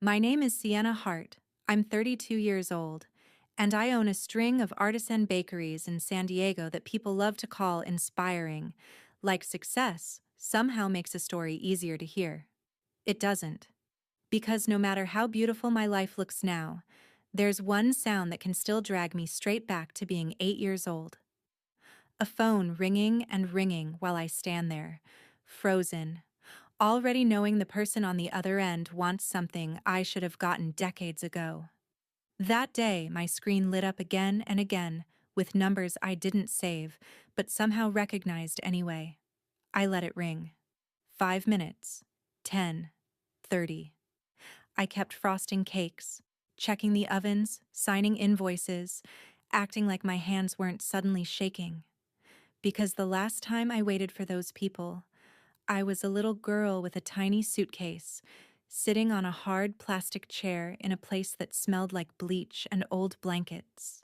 My name is Sienna Hart. I'm 32 years old, and I own a string of artisan bakeries in San Diego that people love to call inspiring. Like success somehow makes a story easier to hear. It doesn't. Because no matter how beautiful my life looks now, there's one sound that can still drag me straight back to being 8 years old. A phone ringing and ringing while I stand there, frozen, already knowing the person on the other end wants something I should have gotten decades ago. That day, my screen lit up again and again with numbers I didn't save, but somehow recognized anyway. I let it ring. 5 minutes, 10, 30. I kept frosting cakes, checking the ovens, signing invoices, acting like my hands weren't suddenly shaking. Because the last time I waited for those people, I was a little girl with a tiny suitcase, sitting on a hard plastic chair in a place that smelled like bleach and old blankets,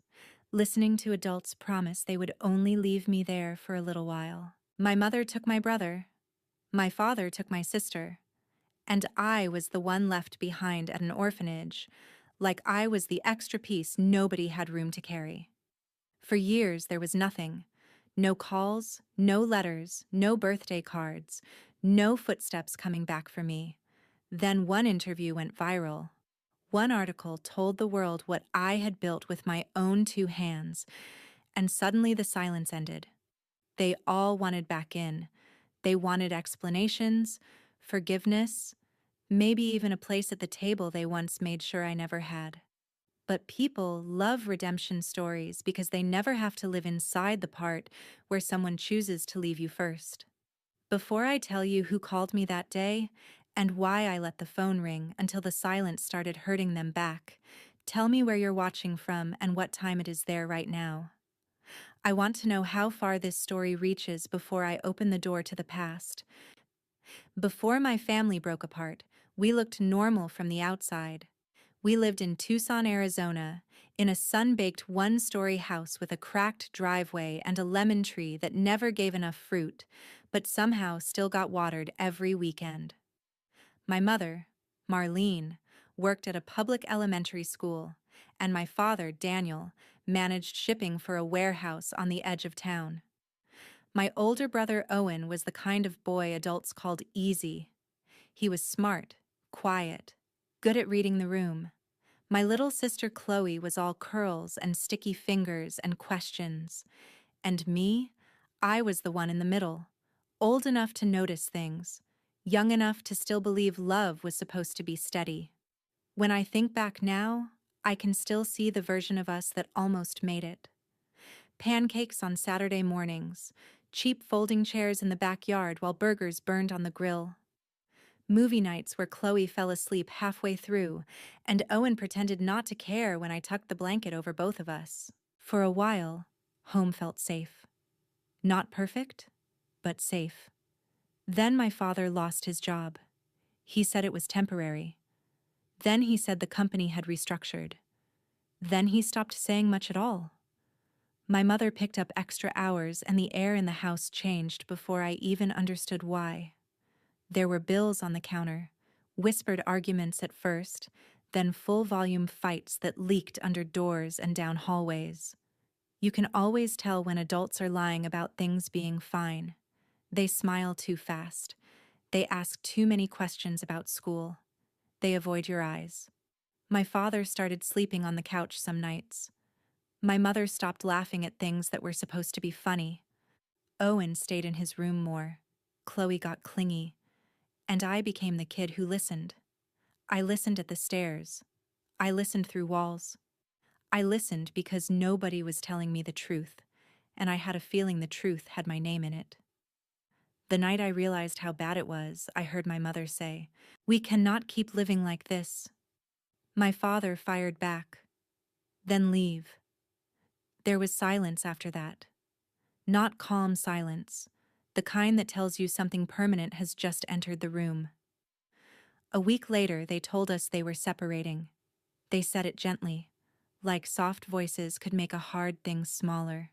listening to adults promise they would only leave me there for a little while. My mother took my brother. My father took my sister. And I was the one left behind at an orphanage, like I was the extra piece nobody had room to carry. For years, there was nothing. No calls, no letters, no birthday cards, no footsteps coming back for me. Then one interview went viral. One article told the world what I had built with my own 2 hands, and suddenly the silence ended. They all wanted back in. They wanted explanations, forgiveness, maybe even a place at the table they once made sure I never had. But people love redemption stories because they never have to live inside the part where someone chooses to leave you first. Before I tell you who called me that day and why I let the phone ring until the silence started hurting them back, tell me where you're watching from and what time it is there right now. I want to know how far this story reaches before I open the door to the past. Before my family broke apart, we looked normal from the outside. We lived in Tucson, Arizona, in a sun-baked one-story house with a cracked driveway and a lemon tree that never gave enough fruit, but somehow still got watered every weekend. My mother, Marlene, worked at a public elementary school, and my father, Daniel, managed shipping for a warehouse on the edge of town. My older brother, Owen, was the kind of boy adults called easy. He was smart, quiet, good at reading the room. My little sister Chloe was all curls and sticky fingers and questions. And me, I was the one in the middle, old enough to notice things, young enough to still believe love was supposed to be steady. When I think back now, I can still see the version of us that almost made it. Pancakes on Saturday mornings, cheap folding chairs in the backyard while burgers burned on the grill. Movie nights where Chloe fell asleep halfway through, and Owen pretended not to care when I tucked the blanket over both of us. For a while, home felt safe. Not perfect, but safe. Then my father lost his job. He said it was temporary. Then he said the company had restructured. Then he stopped saying much at all. My mother picked up extra hours and the air in the house changed before I even understood why. There were bills on the counter, whispered arguments at first, then full-volume fights that leaked under doors and down hallways. You can always tell when adults are lying about things being fine. They smile too fast. They ask too many questions about school. They avoid your eyes. My father started sleeping on the couch some nights. My mother stopped laughing at things that were supposed to be funny. Owen stayed in his room more. Chloe got clingy. And I became the kid who listened. I listened at the stairs. I listened through walls. I listened because nobody was telling me the truth, and I had a feeling the truth had my name in it. The night I realized how bad it was, I heard my mother say, "We cannot keep living like this." My father fired back. "Then leave." There was silence after that. Not calm silence, the kind that tells you something permanent has just entered the room. A week later, they told us they were separating. They said it gently, like soft voices could make a hard thing smaller.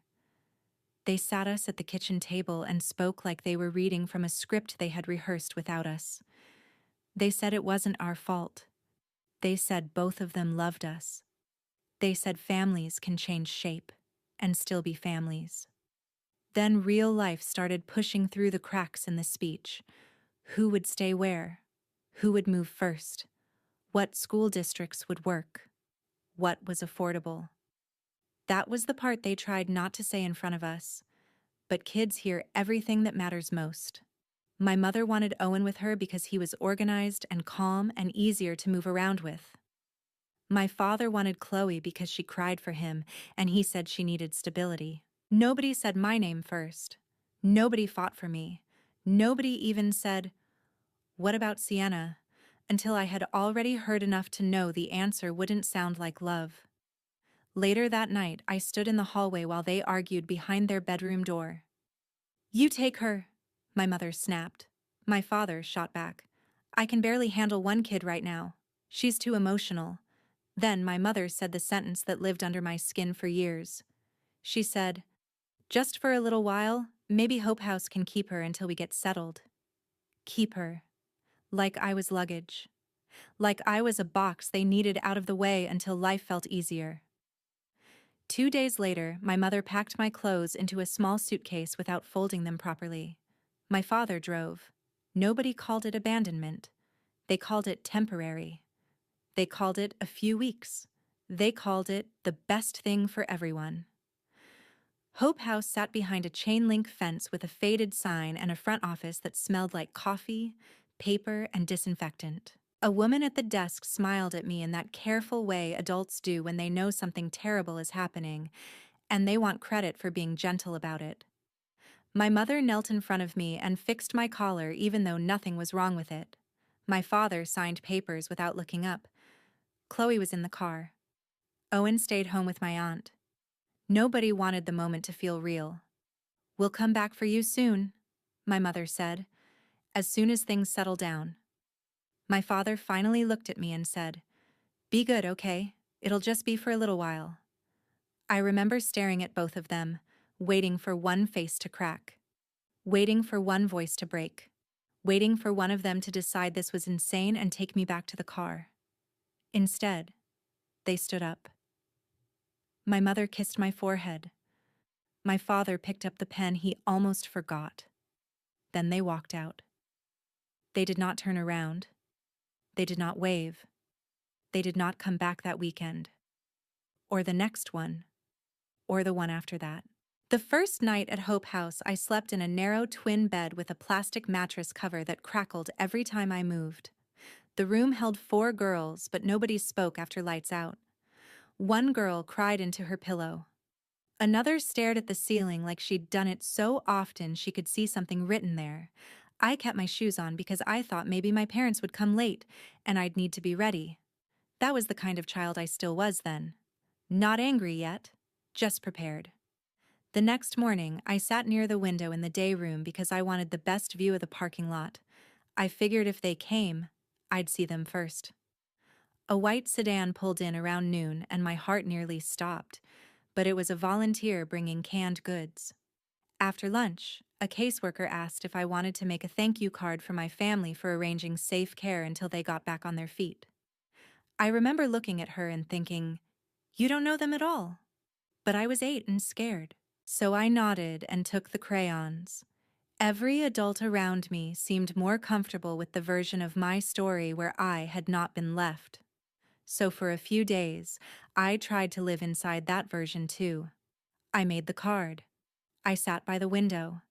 They sat us at the kitchen table and spoke like they were reading from a script they had rehearsed without us. They said it wasn't our fault. They said both of them loved us. They said families can change shape and still be families. Then real life started pushing through the cracks in the speech. Who would stay where? Who would move first? What school districts would work? What was affordable? That was the part they tried not to say in front of us. But kids hear everything that matters most. My mother wanted Owen with her because he was organized and calm and easier to move around with. My father wanted Chloe because she cried for him, and he said she needed stability. Nobody said my name first. Nobody fought for me. Nobody even said, "What about Sienna?" until I had already heard enough to know the answer wouldn't sound like love. Later that night, I stood in the hallway while they argued behind their bedroom door. "You take her," my mother snapped. My father shot back. "I can barely handle one kid right now. She's too emotional." Then my mother said the sentence that lived under my skin for years. She said, "Just for a little while, maybe Hope House can keep her until we get settled." Keep her. Like I was luggage. Like I was a box they needed out of the way until life felt easier. 2 days later, my mother packed my clothes into a small suitcase without folding them properly. My father drove. Nobody called it abandonment. They called it temporary. They called it a few weeks. They called it the best thing for everyone. Hope House sat behind a chain-link fence with a faded sign and a front office that smelled like coffee, paper, and disinfectant. A woman at the desk smiled at me in that careful way adults do when they know something terrible is happening, and they want credit for being gentle about it. My mother knelt in front of me and fixed my collar even though nothing was wrong with it. My father signed papers without looking up. Chloe was in the car. Owen stayed home with my aunt. Nobody wanted the moment to feel real. "We'll come back for you soon," my mother said, "as soon as things settle down." My father finally looked at me and said, "Be good, okay? It'll just be for a little while." I remember staring at both of them, waiting for one face to crack, waiting for one voice to break, waiting for one of them to decide this was insane and take me back to the car. Instead, they stood up. My mother kissed my forehead. My father picked up the pen he almost forgot. Then they walked out. They did not turn around. They did not wave. They did not come back that weekend. Or the next one. Or the one after that. The first night at Hope House, I slept in a narrow twin bed with a plastic mattress cover that crackled every time I moved. The room held 4 girls, but nobody spoke after lights out. One girl cried into her pillow. Another stared at the ceiling like she'd done it so often she could see something written there. I kept my shoes on because I thought maybe my parents would come late, and I'd need to be ready. That was the kind of child I still was then. Not angry yet, just prepared. The next morning, I sat near the window in the day room because I wanted the best view of the parking lot. I figured if they came, I'd see them first. A white sedan pulled in around noon, and my heart nearly stopped, but it was a volunteer bringing canned goods. After lunch, a caseworker asked if I wanted to make a thank you card for my family for arranging safe care until they got back on their feet. I remember looking at her and thinking, "You don't know them at all." But I was 8 and scared. So I nodded and took the crayons. Every adult around me seemed more comfortable with the version of my story where I had not been left. So for a few days, I tried to live inside that version too. I made the card. I sat by the window.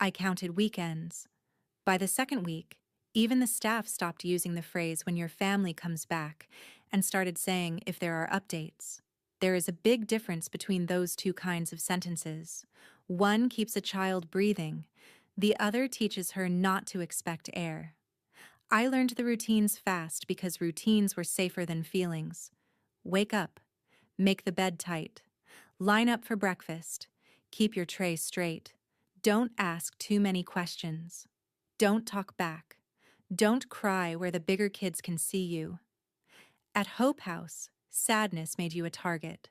I counted weekends. By the second week, even the staff stopped using the phrase "when your family comes back" and started saying "if there are updates." There is a big difference between those two kinds of sentences. One keeps a child breathing. The other teaches her not to expect air. I learned the routines fast because routines were safer than feelings. Wake up. Make the bed tight. Line up for breakfast. Keep your tray straight. Don't ask too many questions. Don't talk back. Don't cry where the bigger kids can see you. At Hope House, sadness made you a target.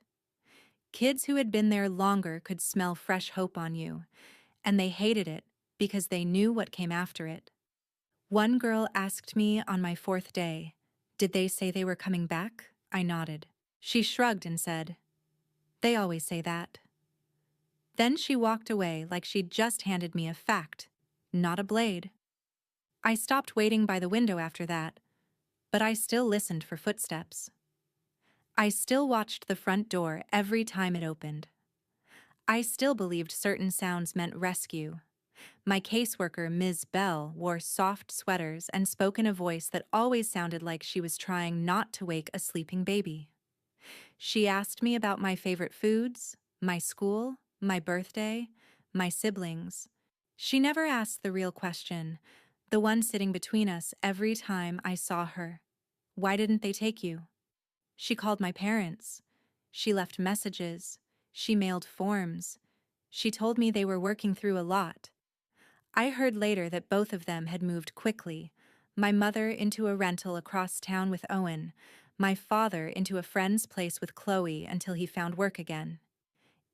Kids who had been there longer could smell fresh hope on you, and they hated it because they knew what came after it. One girl asked me on my 4th day, Did they say they were coming back? I nodded. She shrugged and said, "They always say that." Then she walked away like she'd just handed me a fact, not a blade. I stopped waiting by the window after that, but I still listened for footsteps. I still watched the front door every time it opened. I still believed certain sounds meant rescue. My caseworker, Ms. Bell, wore soft sweaters and spoke in a voice that always sounded like she was trying not to wake a sleeping baby. She asked me about my favorite foods, my school, my birthday, my siblings. She never asked the real question, the one sitting between us every time I saw her. Why didn't they take you? She called my parents. She left messages. She mailed forms. She told me they were working through a lot. I heard later that both of them had moved quickly, my mother into a rental across town with Owen, my father into a friend's place with Chloe until he found work again.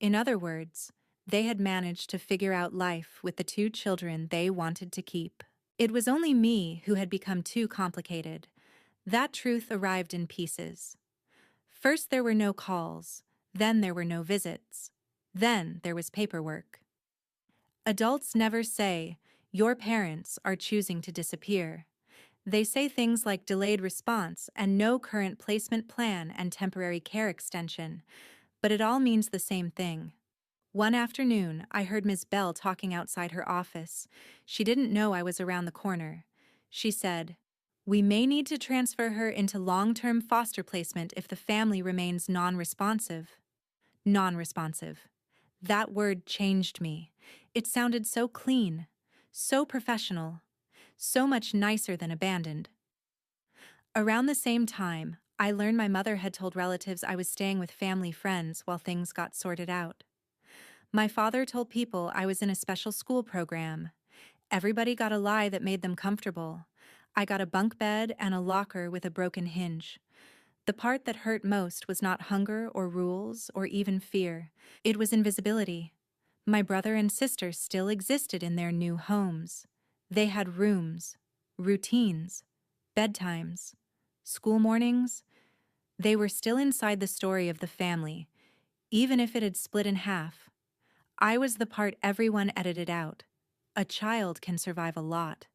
In other words, they had managed to figure out life with the two children they wanted to keep. It was only me who had become too complicated. That truth arrived in pieces. First there were no calls, then there were no visits, then there was paperwork. Adults never say, "Your parents are choosing to disappear." They say things like delayed response and no current placement plan and temporary care extension, but it all means the same thing. One afternoon, I heard Ms. Bell talking outside her office. She didn't know I was around the corner. She said, "We may need to transfer her into long-term foster placement if the family remains non-responsive." Non-responsive. That word changed me. It sounded so clean, so professional, so much nicer than abandoned. Around the same time, I learned my mother had told relatives I was staying with family friends while things got sorted out. My father told people I was in a special school program. Everybody got a lie that made them comfortable. I got a bunk bed and a locker with a broken hinge. The part that hurt most was not hunger or rules or even fear. It was invisibility. My brother and sister still existed in their new homes. They had rooms, routines, bedtimes, school mornings. They were still inside the story of the family, even if it had split in half. I was the part everyone edited out. A child can survive a lot.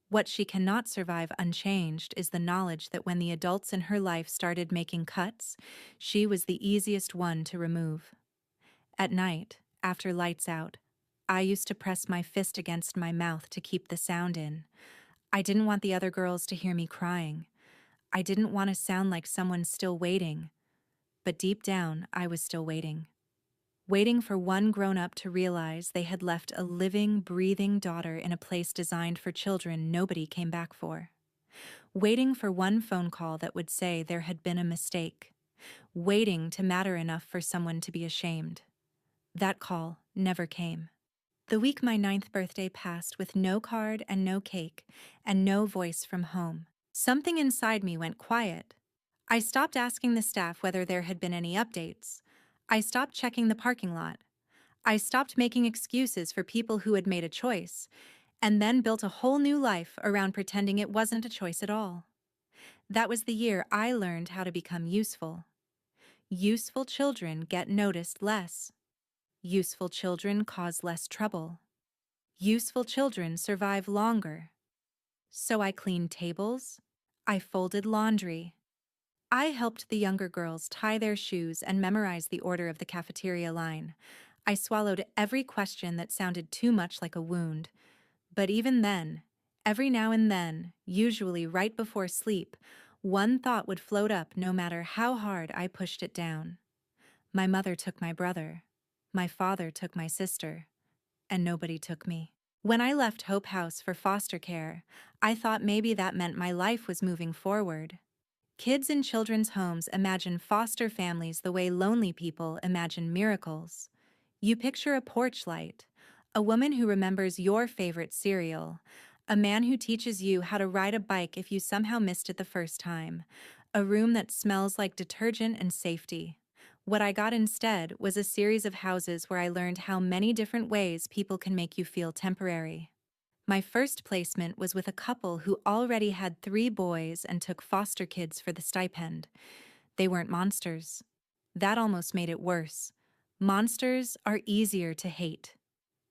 What she cannot survive unchanged is the knowledge that when the adults in her life started making cuts, she was the easiest one to remove. At night, after lights out, I used to press my fist against my mouth to keep the sound in. I didn't want the other girls to hear me crying. I didn't want to sound like someone still waiting. But deep down, I was still waiting. Waiting for one grown-up to realize they had left a living, breathing daughter in a place designed for children nobody came back for. Waiting for one phone call that would say there had been a mistake. Waiting to matter enough for someone to be ashamed. That call never came. The week my 9th birthday passed with no card and no cake, and no voice from home. Something inside me went quiet. I stopped asking the staff whether there had been any updates. I stopped checking the parking lot. I stopped making excuses for people who had made a choice, and then built a whole new life around pretending it wasn't a choice at all. That was the year I learned how to become useful. Useful children get noticed less. Useful children cause less trouble. Useful children survive longer. So I cleaned tables. I folded laundry. I helped the younger girls tie their shoes and memorize the order of the cafeteria line. I swallowed every question that sounded too much like a wound. But even then, every now and then, usually right before sleep, one thought would float up no matter how hard I pushed it down. My mother took my brother. My father took my sister. And nobody took me. When I left Hope House for foster care, I thought maybe that meant my life was moving forward. Kids in children's homes imagine foster families the way lonely people imagine miracles. You picture a porch light, a woman who remembers your favorite cereal, a man who teaches you how to ride a bike if you somehow missed it the first time, a room that smells like detergent and safety. What I got instead was a series of houses where I learned how many different ways people can make you feel temporary. My first placement was with a couple who already had 3 boys and took foster kids for the stipend. They weren't monsters. That almost made it worse. Monsters are easier to hate.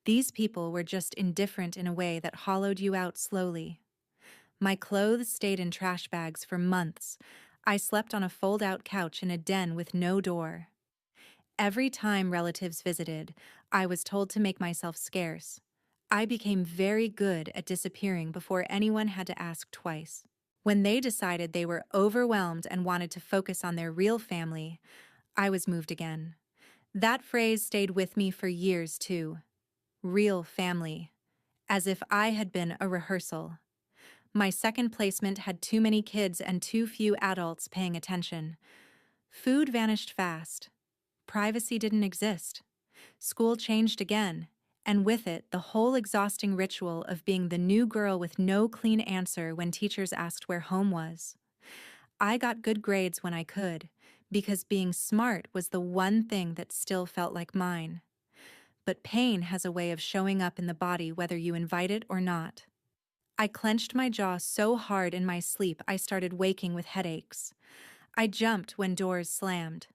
These people were just indifferent in a way that hollowed you out slowly. My clothes stayed in trash bags for months. I slept on a fold-out couch in a den with no door. Every time relatives visited, I was told to make myself scarce. I became very good at disappearing before anyone had to ask twice. When they decided they were overwhelmed and wanted to focus on their real family, I was moved again. That phrase stayed with me for years, too. Real family. As if I had been a rehearsal. My second placement had too many kids and too few adults paying attention. Food vanished fast. Privacy didn't exist. School changed again, and with it, the whole exhausting ritual of being the new girl with no clean answer when teachers asked where home was. I got good grades when I could, because being smart was the one thing that still felt like mine. But pain has a way of showing up in the body whether you invite it or not. I clenched my jaw so hard in my sleep I started waking with headaches. I jumped when doors slammed.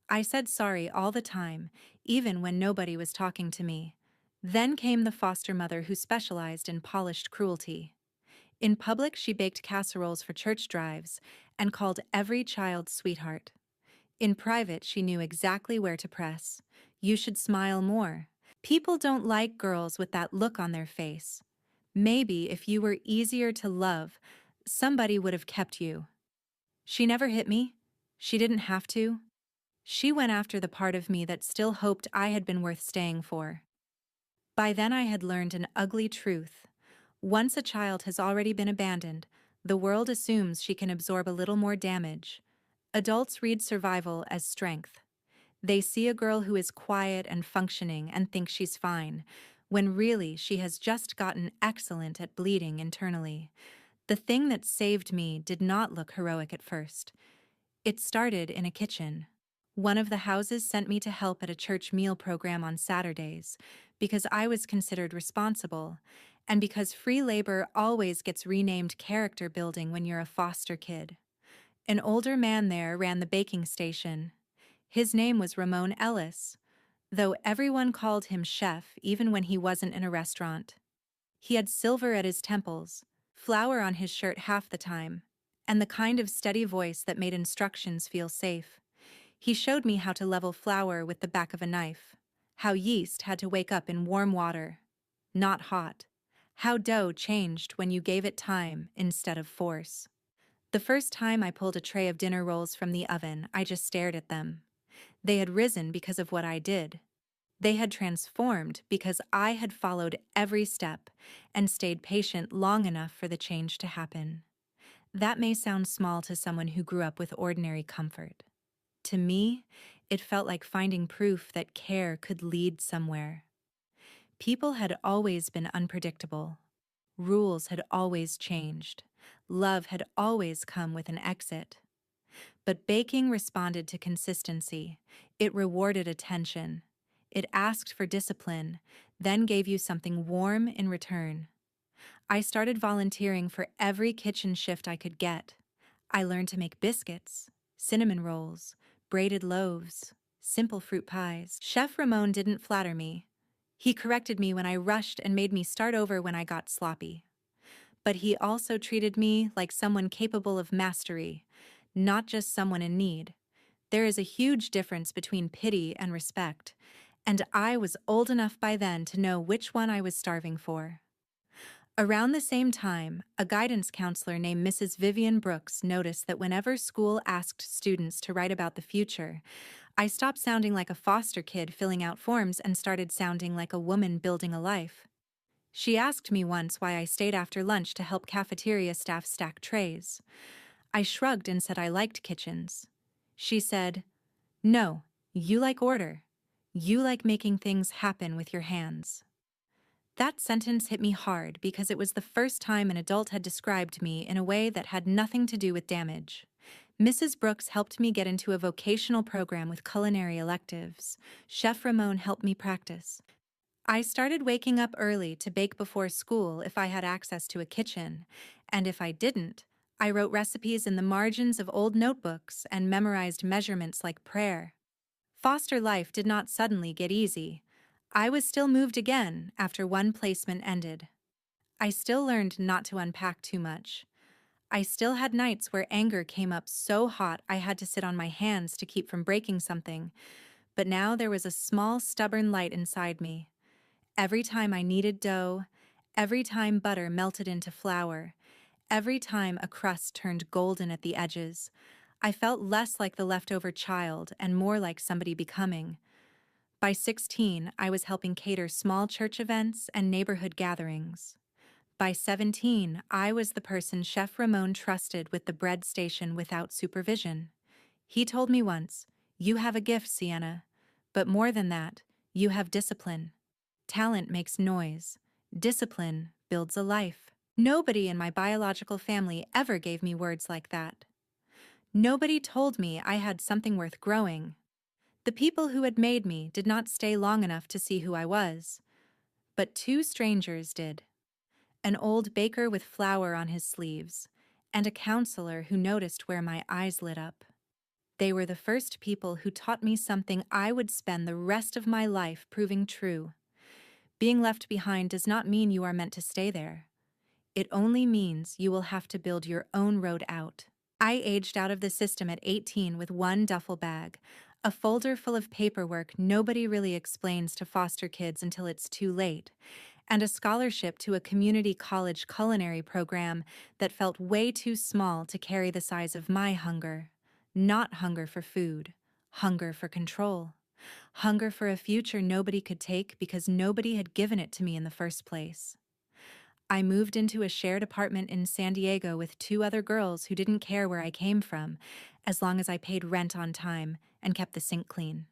I said sorry all the time, even when nobody was talking to me. Then came the foster mother who specialized in polished cruelty. In public, she baked casseroles for church drives and called every child sweetheart. In private, she knew exactly where to press. You should smile more. People don't like girls with that look on their face. Maybe if you were easier to love, somebody would have kept you. She never hit me. She didn't have to. She went after the part of me that still hoped I had been worth staying for. By then I had learned an ugly truth. Once a child has already been abandoned, the world assumes she can absorb a little more damage. Adults read survival as strength. They see a girl who is quiet and functioning and think she's fine, when really she has just gotten excellent at bleeding internally. The thing that saved me did not look heroic at first. It started in a kitchen. One of the houses sent me to help at a church meal program on Saturdays because I was considered responsible, and because free labor always gets renamed character building when you're a foster kid. An older man there ran the baking station. His name was Ramon Ellis, though everyone called him chef even when he wasn't in a restaurant. He had silver at his temples, flour on his shirt half the time, and the kind of steady voice that made instructions feel safe. He showed me how to level flour with the back of a knife, how yeast had to wake up in warm water, not hot, how dough changed when you gave it time instead of force. The first time I pulled a tray of dinner rolls from the oven, I just stared at them. They had risen because of what I did. They had transformed because I had followed every step and stayed patient long enough for the change to happen. That may sound small to someone who grew up with ordinary comfort. To me, it felt like finding proof that care could lead somewhere. People had always been unpredictable. Rules had always changed. Love had always come with an exit. But baking responded to consistency. It rewarded attention. It asked for discipline, then gave you something warm in return. I started volunteering for every kitchen shift I could get. I learned to make biscuits, cinnamon rolls, braided loaves, simple fruit pies. Chef Ramon didn't flatter me. He corrected me when I rushed and made me start over when I got sloppy. But he also treated me like someone capable of mastery, not just someone in need. There is a huge difference between pity and respect, and I was old enough by then to know which one I was starving for. Around the same time, a guidance counselor named Mrs. Vivian Brooks noticed that whenever school asked students to write about the future, I stopped sounding like a foster kid filling out forms and started sounding like a woman building a life. She asked me once why I stayed after lunch to help cafeteria staff stack trays. I shrugged and said I liked kitchens. She said, "No, you like order. You like making things happen with your hands." That sentence hit me hard because it was the first time an adult had described me in a way that had nothing to do with damage. Mrs. Brooks helped me get into a vocational program with culinary electives. Chef Ramon helped me practice. I started waking up early to bake before school if I had access to a kitchen, and if I didn't, I wrote recipes in the margins of old notebooks and memorized measurements like prayer. Foster life did not suddenly get easy. I was still moved again after one placement ended. I still learned not to unpack too much. I still had nights where anger came up so hot I had to sit on my hands to keep from breaking something, but now there was a small, stubborn light inside me. Every time I kneaded dough, every time butter melted into flour, every time a crust turned golden at the edges, I felt less like the leftover child and more like somebody becoming. By 16, I was helping cater small church events and neighborhood gatherings. By 17, I was the person Chef Ramon trusted with the bread station without supervision. He told me once, "You have a gift, Sienna, but more than that, you have discipline. Talent makes noise. Discipline builds a life." Nobody in my biological family ever gave me words like that. Nobody told me I had something worth growing. The people who had made me did not stay long enough to see who I was. But two strangers did. An old baker with flour on his sleeves, and a counselor who noticed where my eyes lit up. They were the first people who taught me something I would spend the rest of my life proving true. Being left behind does not mean you are meant to stay there. It only means you will have to build your own road out. I aged out of the system at 18 with one duffel bag, a folder full of paperwork nobody really explains to foster kids until it's too late, and a scholarship to a community college culinary program that felt way too small to carry the size of my hunger. Not hunger for food, hunger for control. Hunger for a future nobody could take because nobody had given it to me in the first place. I moved into a shared apartment in San Diego with two other girls who didn't care where I came from, as long as I paid rent on time and kept the sink clean.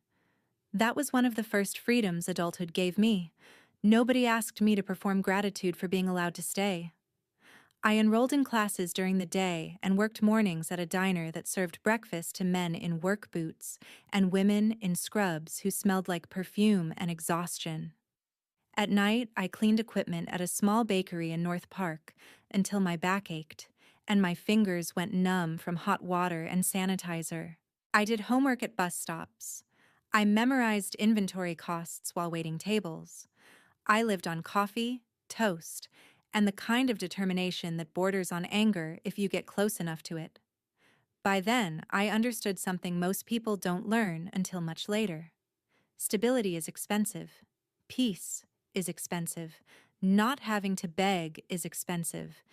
That was one of the first freedoms adulthood gave me. Nobody asked me to perform gratitude for being allowed to stay. I enrolled in classes during the day and worked mornings at a diner that served breakfast to men in work boots and women in scrubs who smelled like perfume and exhaustion. At night, I cleaned equipment at a small bakery in North Park until my back ached and my fingers went numb from hot water and sanitizer. I did homework at bus stops. I memorized inventory costs while waiting tables. I lived on coffee, toast, and the kind of determination that borders on anger if you get close enough to it. By then, I understood something most people don't learn until much later. Stability is expensive. Peace is expensive. Not having to beg is expensive.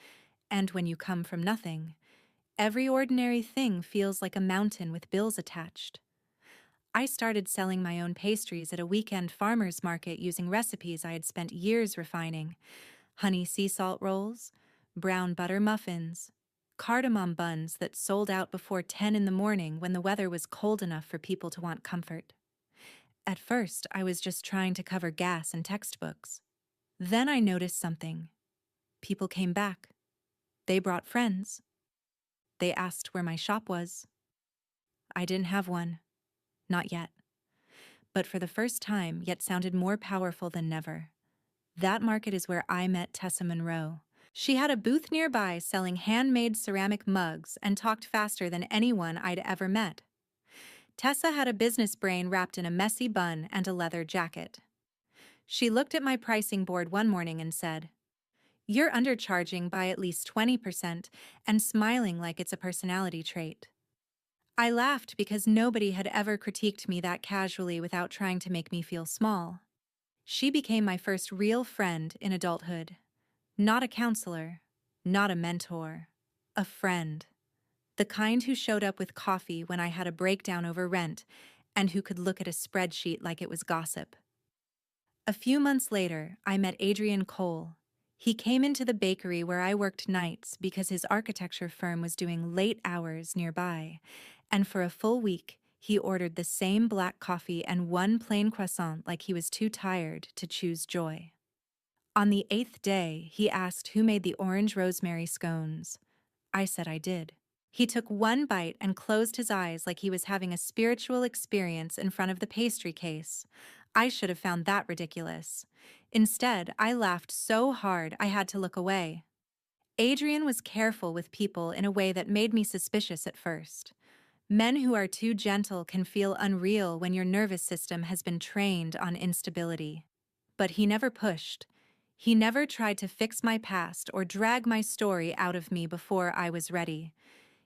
And when you come from nothing, every ordinary thing feels like a mountain with bills attached. I started selling my own pastries at a weekend farmer's market using recipes I had spent years refining. Honey sea salt rolls, brown butter muffins, cardamom buns that sold out before 10 in the morning when the weather was cold enough for people to want comfort. At first, I was just trying to cover gas and textbooks. Then I noticed something. People came back. They brought friends. They asked where my shop was. I didn't have one. Not yet. But for the first time, yet sounded more powerful than never. That market is where I met Tessa Monroe. She had a booth nearby selling handmade ceramic mugs and talked faster than anyone I'd ever met. Tessa had a business brain wrapped in a messy bun and a leather jacket. She looked at my pricing board one morning and said, "You're undercharging by at least 20% and smiling like it's a personality trait." I laughed because nobody had ever critiqued me that casually without trying to make me feel small. She became my first real friend in adulthood. Not a counselor, not a mentor, a friend. The kind who showed up with coffee when I had a breakdown over rent and who could look at a spreadsheet like it was gossip. A few months later, I met Adrian Cole. He came into the bakery where I worked nights because his architecture firm was doing late hours nearby, and for a full week, he ordered the same black coffee and one plain croissant like he was too tired to choose joy. On the 8th day, he asked who made the orange rosemary scones. I said I did. He took one bite and closed his eyes like he was having a spiritual experience in front of the pastry case. I should have found that ridiculous. Instead, I laughed so hard I had to look away. Adrian was careful with people in a way that made me suspicious at first. Men who are too gentle can feel unreal when your nervous system has been trained on instability. But he never pushed. He never tried to fix my past or drag my story out of me before I was ready.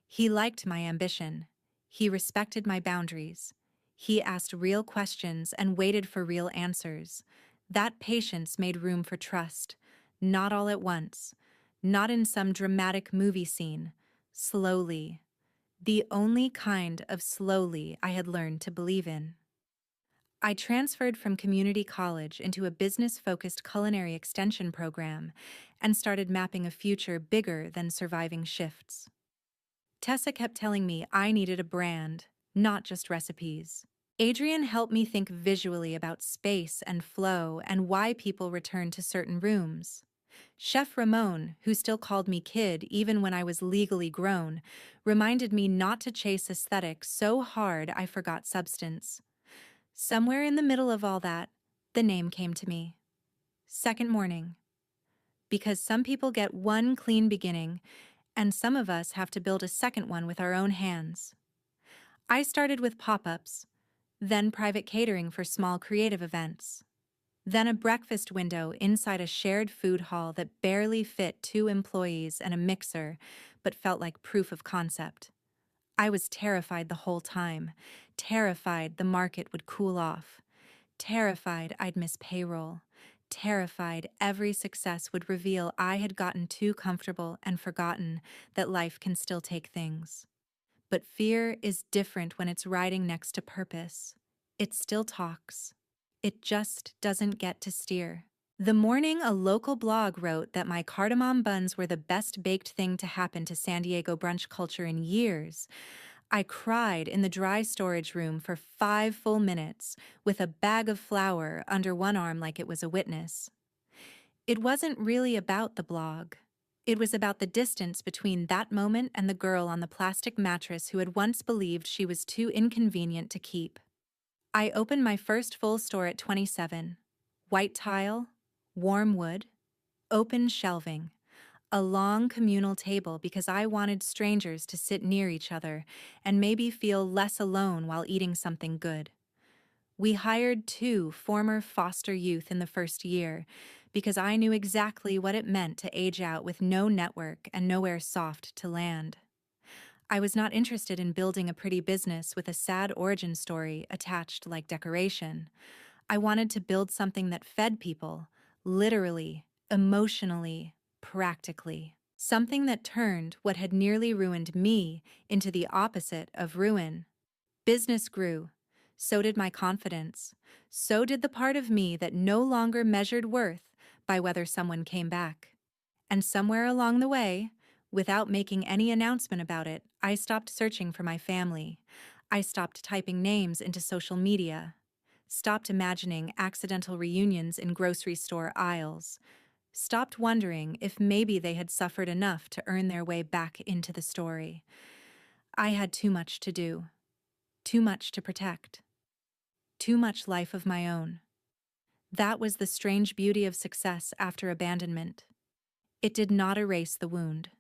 He liked my ambition. He respected my boundaries. He asked real questions and waited for real answers. That patience made room for trust. Not all at once. Not in some dramatic movie scene. Slowly. The only kind of slowly I had learned to believe in. I transferred from community college into a business-focused culinary extension program and started mapping a future bigger than surviving shifts. Tessa kept telling me I needed a brand, not just recipes. Adrian helped me think visually about space and flow and why people return to certain rooms. Chef Ramon, who still called me kid even when I was legally grown, reminded me not to chase aesthetics so hard I forgot substance. Somewhere in the middle of all that, the name came to me. Second Morning. Because some people get one clean beginning, and some of us have to build a second one with our own hands. I started with pop-ups, then private catering for small creative events, then a breakfast window inside a shared food hall that barely fit 2 employees and a mixer, but felt like proof of concept. I was terrified the whole time, terrified the market would cool off, terrified I'd miss payroll, terrified every success would reveal I had gotten too comfortable and forgotten that life can still take things. But fear is different when it's riding next to purpose. It still talks. It just doesn't get to steer. The morning a local blog wrote that my cardamom buns were the best baked thing to happen to San Diego brunch culture in years, I cried in the dry storage room for 5 full minutes with a bag of flour under one arm like it was a witness. It wasn't really about the blog. It was about the distance between that moment and the girl on the plastic mattress who had once believed she was too inconvenient to keep. I opened my first full store at 27. White tile, warm wood, open shelving, a long communal table because I wanted strangers to sit near each other and maybe feel less alone while eating something good. We hired 2 former foster youth in the first year because I knew exactly what it meant to age out with no network and nowhere soft to land. I was not interested in building a pretty business with a sad origin story attached like decoration. I wanted to build something that fed people, literally, emotionally, practically. Something that turned what had nearly ruined me into the opposite of ruin. Business grew. So did my confidence. So did the part of me that no longer measured worth by whether someone came back. And somewhere along the way, without making any announcement about it, I stopped searching for my family. I stopped typing names into social media. Stopped imagining accidental reunions in grocery store aisles. Stopped wondering if maybe they had suffered enough to earn their way back into the story. I had too much to do. Too much to protect. Too much life of my own. That was the strange beauty of success after abandonment. It did not erase the wound.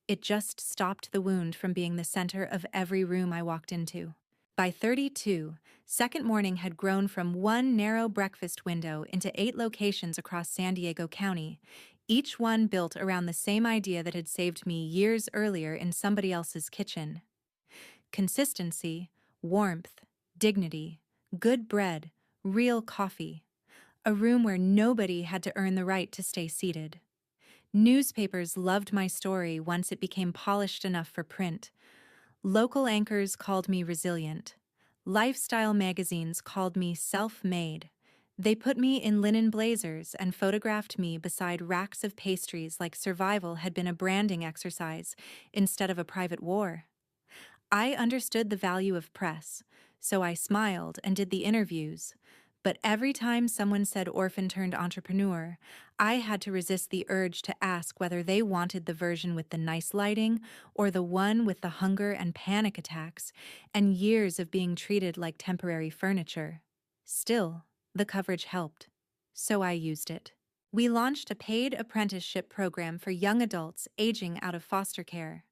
It just stopped the wound from being the center of every room I walked into. By 32, Second Morning had grown from one narrow breakfast window into 8 locations across San Diego County, each one built around the same idea that had saved me years earlier in somebody else's kitchen. Consistency, warmth, dignity, good bread, real coffee. A room where nobody had to earn the right to stay seated. Newspapers loved my story once it became polished enough for print. Local anchors called me resilient. Lifestyle magazines called me self-made. They put me in linen blazers and photographed me beside racks of pastries like survival had been a branding exercise instead of a private war. I understood the value of press, so I smiled and did the interviews. But every time someone said orphan turned entrepreneur, I had to resist the urge to ask whether they wanted the version with the nice lighting or the one with the hunger and panic attacks and years of being treated like temporary furniture. Still, The coverage helped, so I used it. We launched a paid apprenticeship program for young adults aging out of foster care.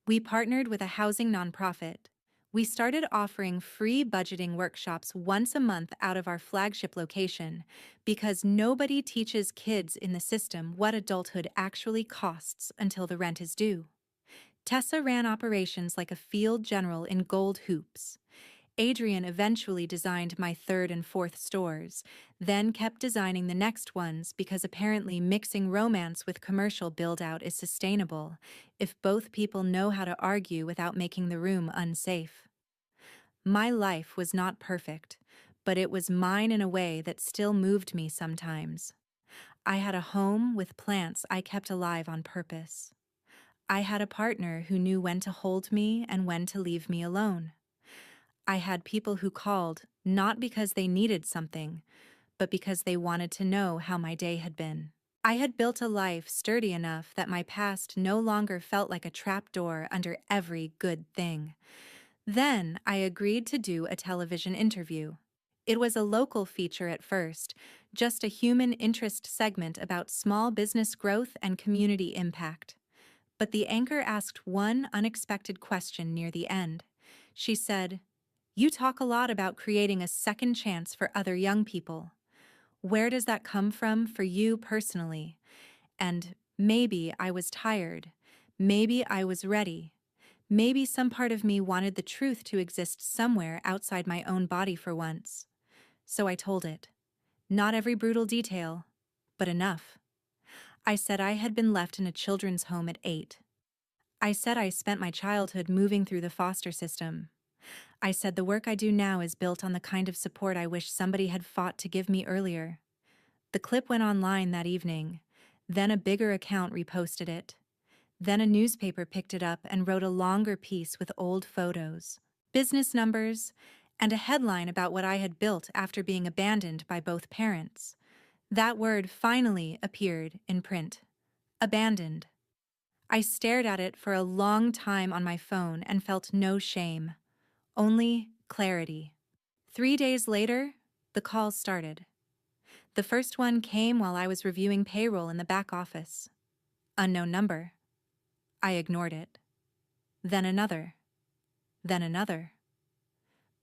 We partnered with a housing nonprofit. We started offering free budgeting workshops once a month out of our flagship location because nobody teaches kids in the system what adulthood actually costs until the rent is due. Tessa ran operations like a field general in gold hoops. Adrian eventually designed my third and fourth stores, then kept designing the next ones because apparently mixing romance with commercial build-out is sustainable if both people know how to argue without making the room unsafe. My life was not perfect, but it was mine in a way that still moved me sometimes. I had a home with plants I kept alive on purpose. I had a partner who knew when to hold me and when to leave me alone. I had people who called not because they needed something, but because they wanted to know how my day had been. I had built a life sturdy enough that my past no longer felt like a trapdoor under every good thing. Then I agreed to do a television interview. It was a local feature at first, just a human interest segment about small business growth and community impact. But the anchor asked one unexpected question near the end. She said, "You talk a lot about creating a second chance for other young people. Where does that come from for you personally?" And maybe I was tired. Maybe I was ready. Maybe some part of me wanted the truth to exist somewhere outside my own body for once. So I told it. Not every brutal detail, but enough. I said I had been left in a children's home at 8. I said I spent my childhood moving through the foster system. I said the work I do now is built on the kind of support I wish somebody had fought to give me earlier. The clip went online that evening. Then a bigger account reposted it. Then a newspaper picked it up and wrote a longer piece with old photos, business numbers, and a headline about what I had built after being abandoned by both parents. That word finally appeared in print. Abandoned. I stared at it for a long time on my phone and felt no shame. Only clarity. 3 days later, the calls started. The first one came while I was reviewing payroll in the back office. Unknown number. I ignored it. Then another. Then another.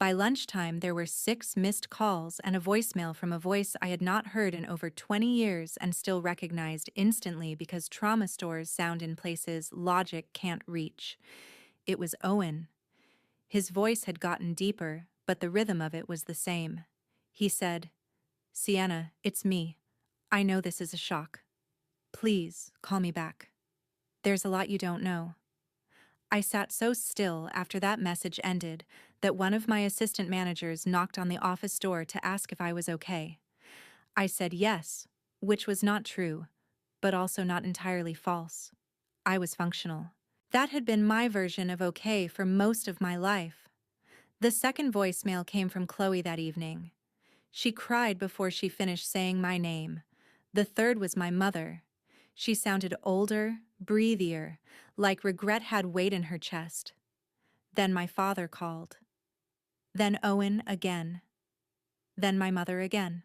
By lunchtime, there were 6 missed calls and a voicemail from a voice I had not heard in over 20 years and still recognized instantly because trauma stores sound in places logic can't reach. It was Owen. His voice had gotten deeper, but the rhythm of it was the same. He said, "Sienna, it's me. I know this is a shock. Please, call me back. There's a lot you don't know." I sat so still after that message ended that one of my assistant managers knocked on the office door to ask if I was okay. I said yes, which was not true, but also not entirely false. I was functional. That had been my version of okay for most of my life. The second voicemail came from Chloe that evening. She cried before she finished saying my name. The third was my mother. She sounded older, breathier, like regret had weight in her chest. Then my father called. Then Owen again. Then my mother again.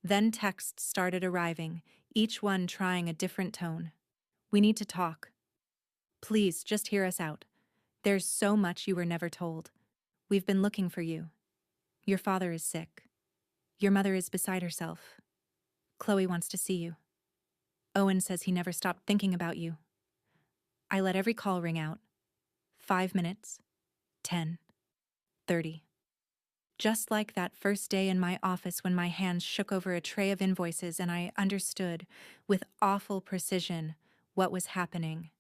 Then texts started arriving, each one trying a different tone. "We need to talk. Please, just hear us out. There's so much you were never told. We've been looking for you. Your father is sick. Your mother is beside herself. Chloe wants to see you. Owen says he never stopped thinking about you." I let every call ring out. 5 minutes, 10, 30. Just like that first day in my office when my hands shook over a tray of invoices and I understood, with awful precision, what was happening.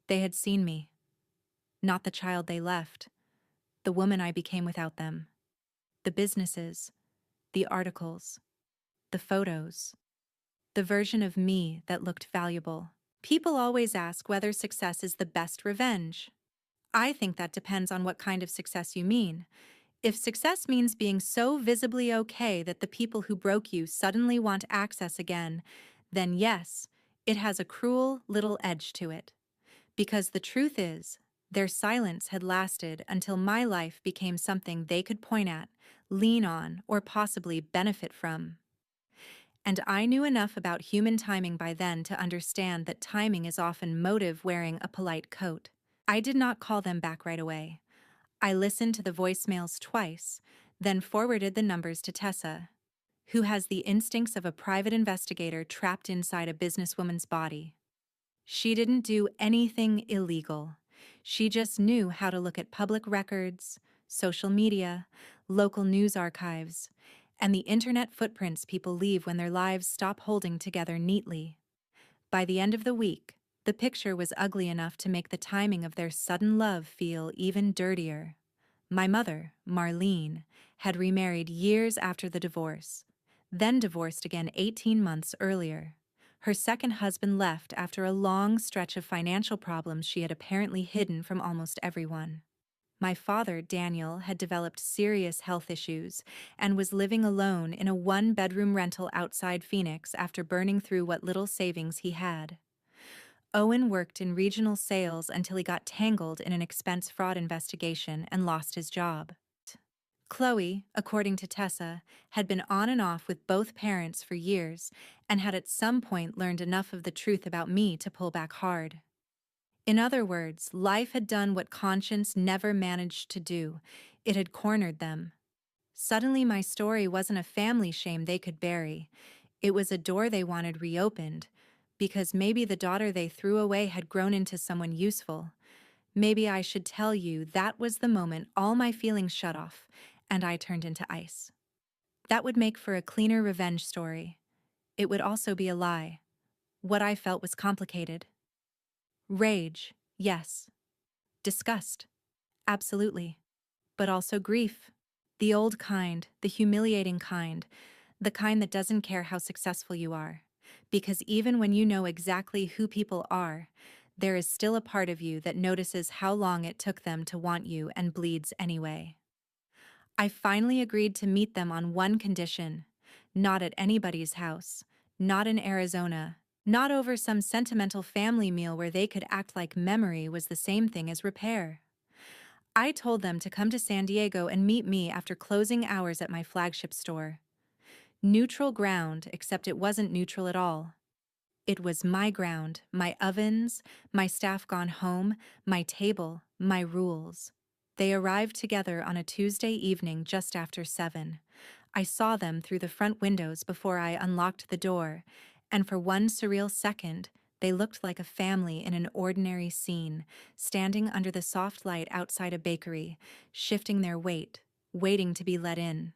They had seen me. Not the child they left. The woman I became without them. The businesses. The articles. The photos. The version of me that looked valuable. People always ask whether success is the best revenge. I think that depends on what kind of success you mean. If success means being so visibly okay that the people who broke you suddenly want access again, then yes, it has a cruel little edge to it. Because the truth is, Their silence had lasted until my life became something they could point at, lean on, or possibly benefit from. And I knew enough about human timing by then to understand that timing is often motive wearing a polite coat. I did not call them back right away. I listened to the voicemails twice, then forwarded the numbers to Tessa, who has the instincts of a private investigator trapped inside a businesswoman's body. She didn't do anything illegal. She just knew how to look at public records, social media, local news archives, and the internet footprints people leave when their lives stop holding together neatly. By the end of the week, the picture was ugly enough to make the timing of their sudden love feel even dirtier. My mother, Marlene, had remarried years after the divorce, then divorced again 18 months earlier. Her second husband left after a long stretch of financial problems she had apparently hidden from almost everyone. My father, Daniel, had developed serious health issues and was living alone in a one-bedroom rental outside Phoenix after burning through what little savings he had. Owen worked in regional sales until he got tangled in an expense fraud investigation and lost his job. Chloe, according to Tessa, had been on and off with both parents for years and had at some point learned enough of the truth about me to pull back hard. In other words, life had done what conscience never managed to do. It had cornered them. Suddenly my story wasn't a family shame they could bury. It was a door they wanted reopened, because maybe the daughter they threw away had grown into someone useful. Maybe I should tell you that was the moment all my feelings shut off, and I turned into ice. That would make for a cleaner revenge story. It would also be a lie. What I felt was complicated. Rage, yes. Disgust, absolutely. But also grief. The old kind, the humiliating kind, the kind that doesn't care how successful you are. Because even when you know exactly who people are, there is still a part of you that notices how long it took them to want you and bleeds anyway. I finally agreed to meet them on one condition: not at anybody's house, not in Arizona, not over some sentimental family meal where they could act like memory was the same thing as repair. I told them to come to San Diego and meet me after closing hours at my flagship store. Neutral ground, except it wasn't neutral at all. It was my ground, my ovens, my staff gone home, my table, my rules. They arrived together on a Tuesday evening just after 7. I saw them through the front windows before I unlocked the door, and for one surreal second, they looked like a family in an ordinary scene, standing under the soft light outside a bakery, shifting their weight, waiting to be let in.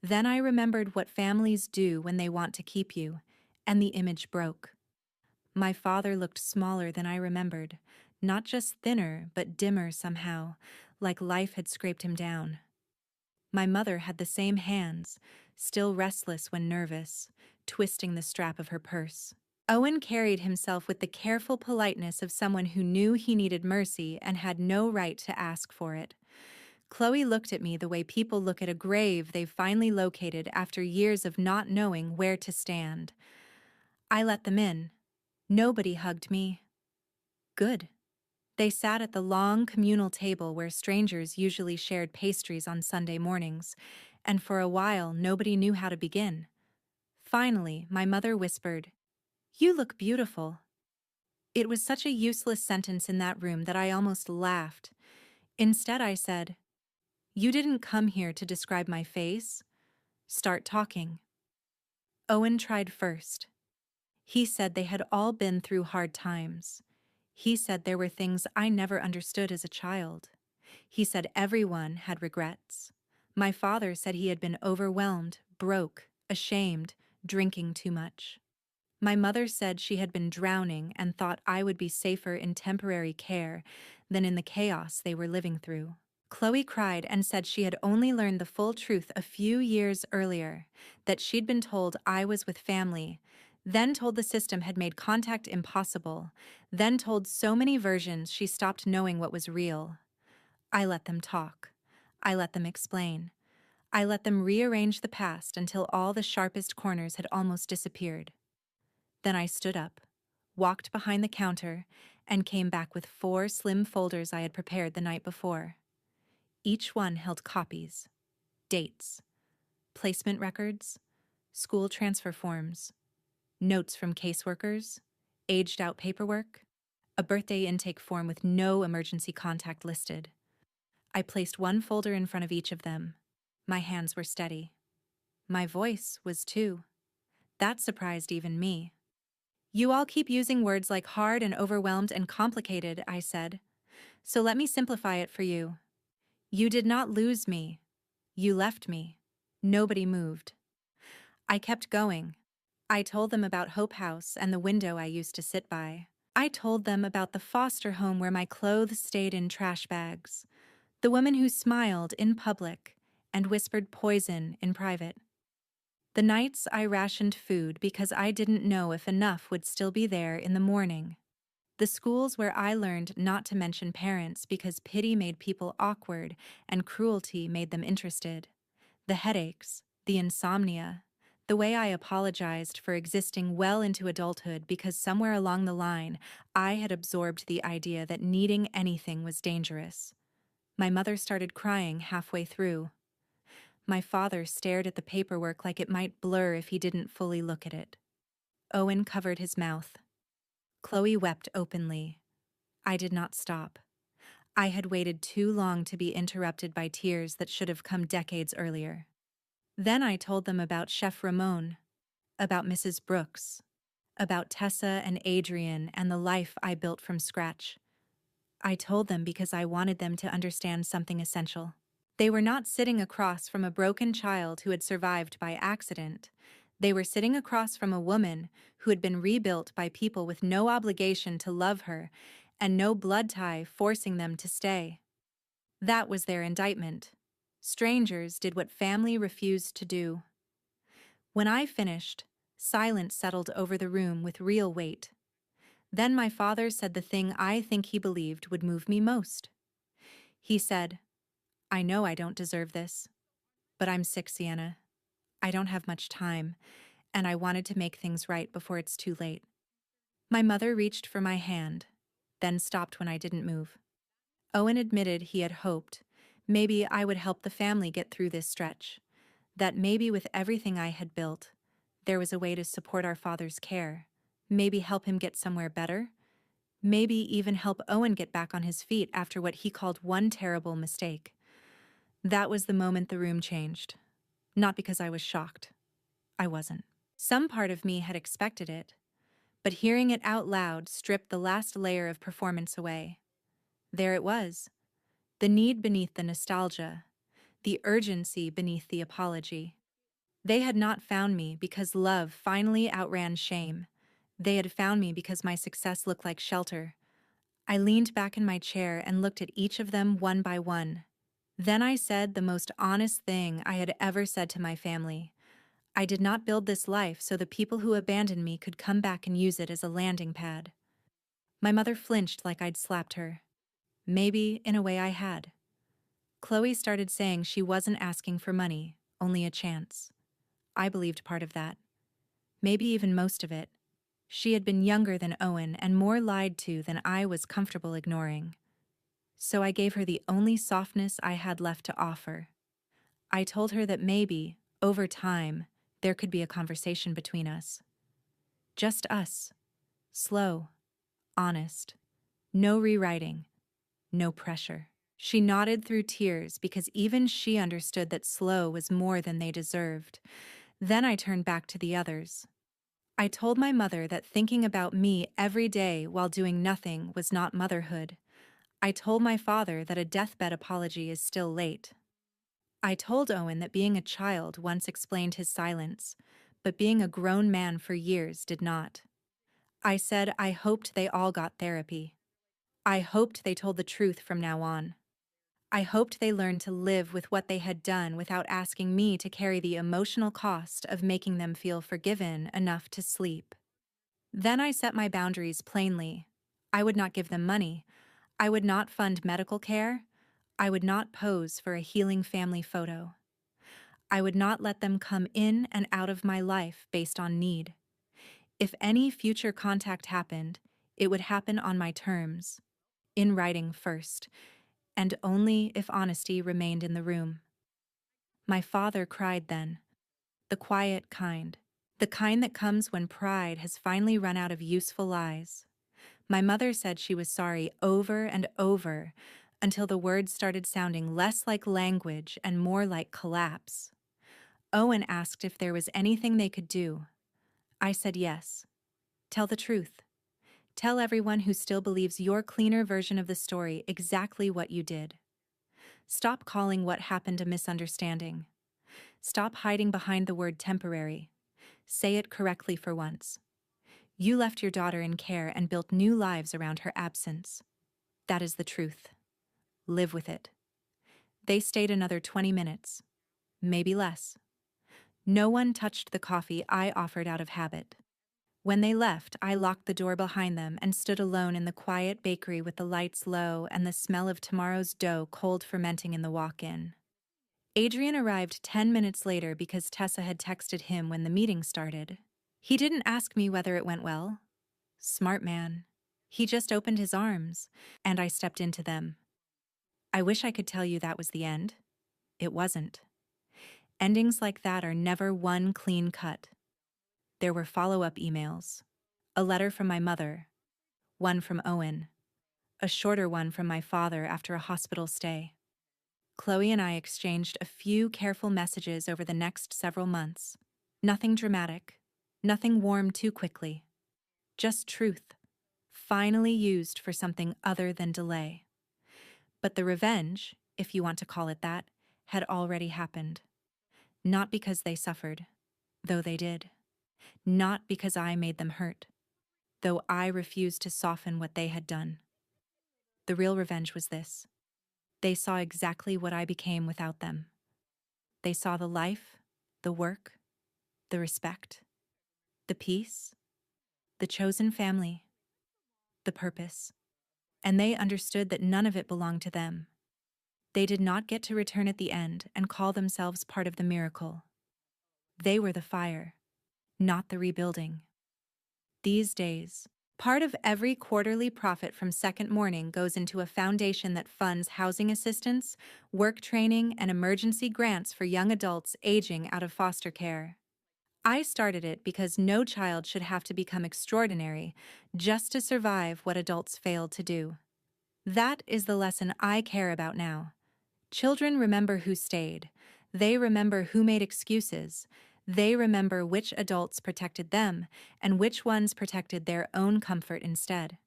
Then I remembered what families do when they want to keep you, and the image broke. My father looked smaller than I remembered, not just thinner, but dimmer somehow, like life had scraped him down. My mother had the same hands, still restless when nervous, twisting the strap of her purse. Owen carried himself with the careful politeness of someone who knew he needed mercy and had no right to ask for it. Chloe looked at me the way people look at a grave they've finally located after years of not knowing where to stand. I let them in. Nobody hugged me. Good. They sat at the long communal table where strangers usually shared pastries on Sunday mornings, and for a while nobody knew how to begin. Finally, my mother whispered, "You look beautiful." It was such a useless sentence in that room that I almost laughed. Instead, I said, "You didn't come here to describe my face. Start talking." Owen tried first. He said they had all been through hard times. He said there were things I never understood as a child. He said everyone had regrets. My father said he had been overwhelmed, broke, ashamed, drinking too much. My mother said she had been drowning and thought I would be safer in temporary care than in the chaos they were living through. Chloe cried and said she had only learned the full truth a few years earlier, that she'd been told I was with family, then told the system had made contact impossible, then told so many versions she stopped knowing what was real. I let them talk. I let them explain. I let them rearrange the past until all the sharpest corners had almost disappeared. Then I stood up, walked behind the counter, and came back with 4 slim folders I had prepared the night before. Each one held copies, dates, placement records, school transfer forms, notes from caseworkers, aged-out paperwork, a birthday intake form with no emergency contact listed. I placed one folder in front of each of them. My hands were steady. My voice was too. That surprised even me. "You all keep using words like hard and overwhelmed and complicated," I said. "So let me simplify it for you. You did not lose me. You left me." Nobody moved. I kept going. I told them about Hope House and the window I used to sit by. I told them about the foster home where my clothes stayed in trash bags, the woman who smiled in public and whispered poison in private. The nights I rationed food because I didn't know if enough would still be there in the morning. The schools where I learned not to mention parents because pity made people awkward and cruelty made them interested. The headaches, the insomnia, the way I apologized for existing well into adulthood because somewhere along the line I had absorbed the idea that needing anything was dangerous. My mother started crying halfway through. My father stared at the paperwork like it might blur if he didn't fully look at it. Owen covered his mouth. Chloe wept openly. I did not stop. I had waited too long to be interrupted by tears that should have come decades earlier. Then I told them about Chef Ramon, about Mrs. Brooks, about Tessa and Adrian and the life I built from scratch. I told them because I wanted them to understand something essential. They were not sitting across from a broken child who had survived by accident. They were sitting across from a woman who had been rebuilt by people with no obligation to love her and no blood tie forcing them to stay. That was their indictment. Strangers did what family refused to do. When I finished, silence settled over the room with real weight. Then my father said the thing I think he believed would move me most. He said, "I know I don't deserve this, but I'm sick, Sienna. I don't have much time, and I wanted to make things right before it's too late." My mother reached for my hand, then stopped when I didn't move. Owen admitted he had hoped maybe I would help the family get through this stretch, that maybe with everything I had built, there was a way to support our father's care, maybe help him get somewhere better, maybe even help Owen get back on his feet after what he called one terrible mistake. That was the moment the room changed. Not because I was shocked. I wasn't. Some part of me had expected it, but hearing it out loud stripped the last layer of performance away. There it was, the need beneath the nostalgia, the urgency beneath the apology. They had not found me because love finally outran shame. They had found me because my success looked like shelter. I leaned back in my chair and looked at each of them one by one. Then I said the most honest thing I had ever said to my family. I did not build this life so the people who abandoned me could come back and use it as a landing pad. My mother flinched like I'd slapped her. Maybe, in a way, I had. Chloe started saying she wasn't asking for money, only a chance. I believed part of that. Maybe even most of it. She had been younger than Owen and more lied to than I was comfortable ignoring. So I gave her the only softness I had left to offer. I told her that maybe, over time, there could be a conversation between us. Just us. Slow. Honest. No rewriting. No pressure. She nodded through tears because even she understood that slow was more than they deserved. Then I turned back to the others. I told my mother that thinking about me every day while doing nothing was not motherhood. I told my father that a deathbed apology is still late. I told Owen that being a child once explained his silence, but being a grown man for years did not. I said I hoped they all got therapy. I hoped they told the truth from now on. I hoped they learned to live with what they had done without asking me to carry the emotional cost of making them feel forgiven enough to sleep. Then I set my boundaries plainly. I would not give them money. I would not fund medical care. I would not pose for a healing family photo. I would not let them come in and out of my life based on need. If any future contact happened, It would happen on my terms, in writing first, and only if honesty remained in the room. My father cried then, the quiet kind, the kind that comes when pride has finally run out of useful lies. My mother said she was sorry over and over until the words started sounding less like language and more like collapse. Owen asked if there was anything they could do. I said yes. Tell the truth. Tell everyone who still believes your cleaner version of the story exactly what you did. Stop calling what happened a misunderstanding. Stop hiding behind the word temporary. Say it correctly for once. You left your daughter in care and built new lives around her absence. That is the truth. Live with it. They stayed another 20 minutes, maybe less. No one touched the coffee I offered out of habit. When they left, I locked the door behind them and stood alone in the quiet bakery with the lights low and the smell of tomorrow's dough cold fermenting in the walk-in. Adrian arrived 10 minutes later because Tessa had texted him when the meeting started. He didn't ask me whether it went well. Smart man. He just opened his arms, and I stepped into them. I wish I could tell you that was the end. It wasn't. Endings like that are never one clean cut. There were follow-up emails. A letter from my mother. One from Owen. A shorter one from my father after a hospital stay. Chloe and I exchanged a few careful messages over the next several months. Nothing dramatic. Nothing warm too quickly. Just truth. Finally used for something other than delay. But the revenge, if you want to call it that, had already happened. Not because they suffered, though they did. Not because I made them hurt, though I refused to soften what they had done. The real revenge was this. They saw exactly what I became without them. They saw the life, the work, the respect, the peace, the chosen family, the purpose. And they understood that none of it belonged to them. They did not get to return at the end and call themselves part of the miracle. They were the fire, not the rebuilding. These days, part of every quarterly profit from Second Morning goes into a foundation that funds housing assistance, work training, and emergency grants for young adults aging out of foster care. I started it because no child should have to become extraordinary just to survive what adults failed to do. That is the lesson I care about now. Children remember who stayed. They remember who made excuses. They remember which adults protected them and which ones protected their own comfort instead.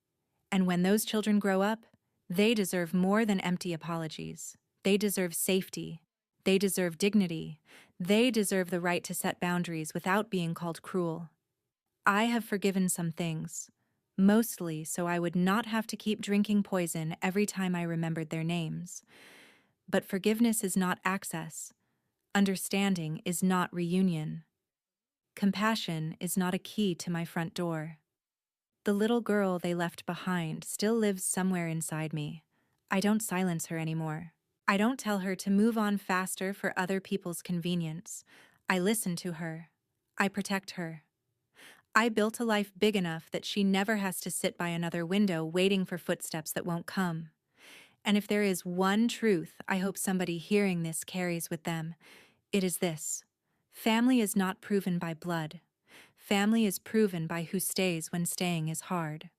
And when those children grow up, they deserve more than empty apologies. They deserve safety. They deserve dignity. They deserve the right to set boundaries without being called cruel. I have forgiven some things, mostly so I would not have to keep drinking poison every time I remembered their names. But forgiveness is not access. Understanding is not reunion. Compassion is not a key to my front door. The little girl they left behind still lives somewhere inside me. I don't silence her anymore. I don't tell her to move on faster for other people's convenience. I listen to her. I protect her. I built a life big enough that she never has to sit by another window waiting for footsteps that won't come. And if there is one truth I hope somebody hearing this carries with them, it is this. Family is not proven by blood. Family is proven by who stays when staying is hard.